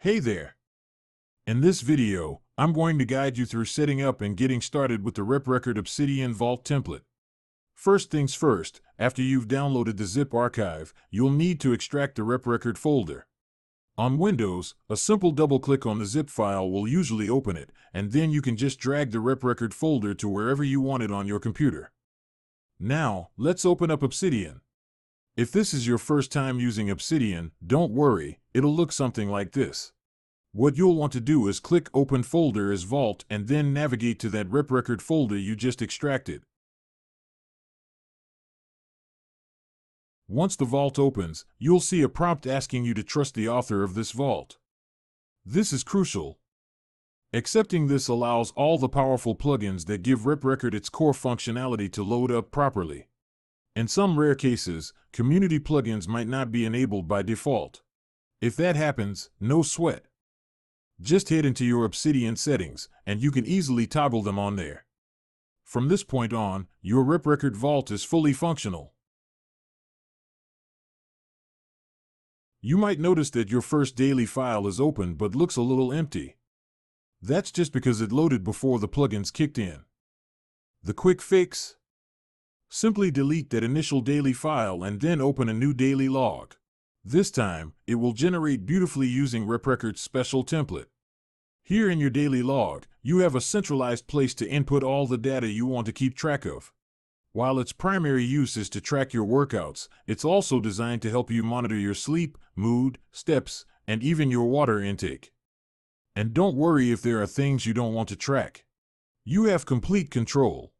Hey there! In this video, I'm going to guide you through setting up and getting started with the RepRecord Obsidian Vault template. First things first, after you've downloaded the zip archive, you'll need to extract the RepRecord folder. On Windows, a simple double-click on the zip file will usually open it, and then you can just drag the RepRecord folder to wherever you want it on your computer. Now, let's open up Obsidian. If this is your first time using Obsidian, don't worry, it'll look something like this. What you'll want to do is click Open Folder as Vault and then navigate to that RepRecord folder you just extracted. Once the vault opens, you'll see a prompt asking you to trust the author of this vault. This is crucial. Accepting this allows all the powerful plugins that give RepRecord its core functionality to load up properly. In some rare cases, community plugins might not be enabled by default. If that happens, no sweat. Just head into your Obsidian settings, and you can easily toggle them on there. From this point on, your RepRecord Vault is fully functional. You might notice that your first daily file is open but looks a little empty. That's just because it loaded before the plugins kicked in. The quick fix? Simply delete that initial daily file and then open a new daily log. This time, it will generate beautifully using RepRecord's special template. Here in your daily log, you have a centralized place to input all the data you want to keep track of. While its primary use is to track your workouts, it's also designed to help you monitor your sleep, mood, steps, and even your water intake. And don't worry if there are things you don't want to track. You have complete control.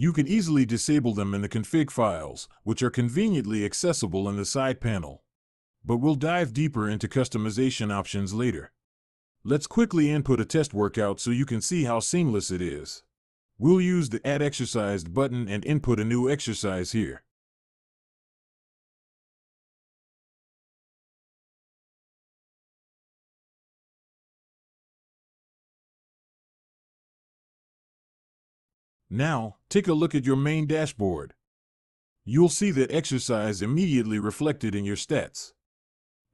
You can easily disable them in the config files, which are conveniently accessible in the side panel. But we'll dive deeper into customization options later. Let's quickly input a test workout so you can see how seamless it is. We'll use the Add Exercise button and input a new exercise here. Now, take a look at your main dashboard. You'll see that exercise immediately reflected in your stats.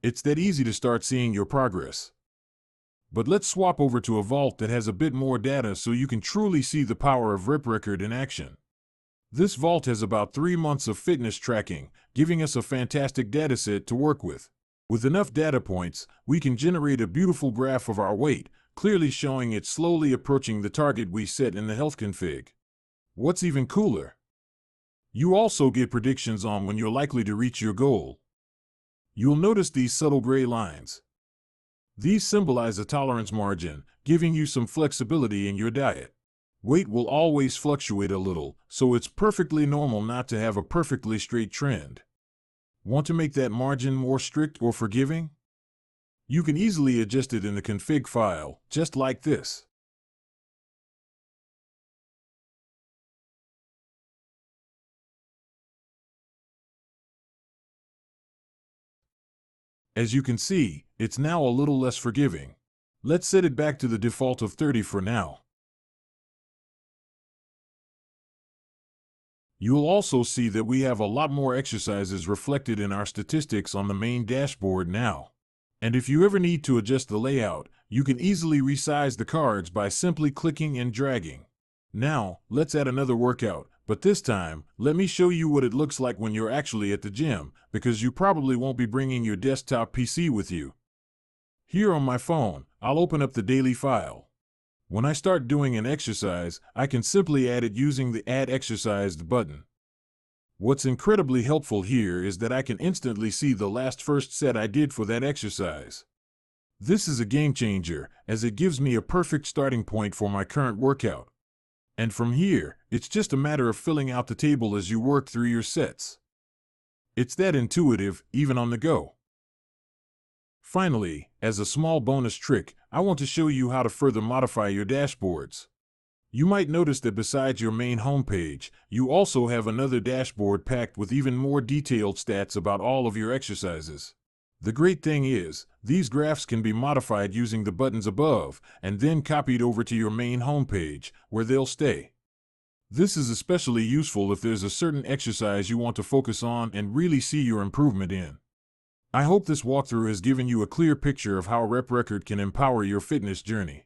It's that easy to start seeing your progress. But let's swap over to a vault that has a bit more data so you can truly see the power of RepRecord in action. This vault has about 3 months of fitness tracking, giving us a fantastic dataset to work with. With enough data points, we can generate a beautiful graph of our weight, clearly showing it slowly approaching the target we set in the health config. What's even cooler? You also get predictions on when you're likely to reach your goal. You'll notice these subtle gray lines. These symbolize a tolerance margin, giving you some flexibility in your diet. Weight will always fluctuate a little, so it's perfectly normal not to have a perfectly straight trend. Want to make that margin more strict or forgiving? You can easily adjust it in the config file, just like this. As you can see, it's now a little less forgiving. Let's set it back to the default of 30 for now. You'll also see that we have a lot more exercises reflected in our statistics on the main dashboard now. And if you ever need to adjust the layout, you can easily resize the cards by simply clicking and dragging. Now, let's add another workout, but this time, let me show you what it looks like when you're actually at the gym, because you probably won't be bringing your desktop PC with you. Here on my phone, I'll open up the daily file. When I start doing an exercise, I can simply add it using the Add Exercise button. What's incredibly helpful here is that I can instantly see the last first set I did for that exercise. This is a game changer, as it gives me a perfect starting point for my current workout. And from here, it's just a matter of filling out the table as you work through your sets. It's that intuitive, even on the go. Finally, as a small bonus trick, I want to show you how to further modify your dashboards. You might notice that besides your main homepage, you also have another dashboard packed with even more detailed stats about all of your exercises. The great thing is, these graphs can be modified using the buttons above, and then copied over to your main homepage, where they'll stay. This is especially useful if there's a certain exercise you want to focus on and really see your improvement in. I hope this walkthrough has given you a clear picture of how RepRecord can empower your fitness journey.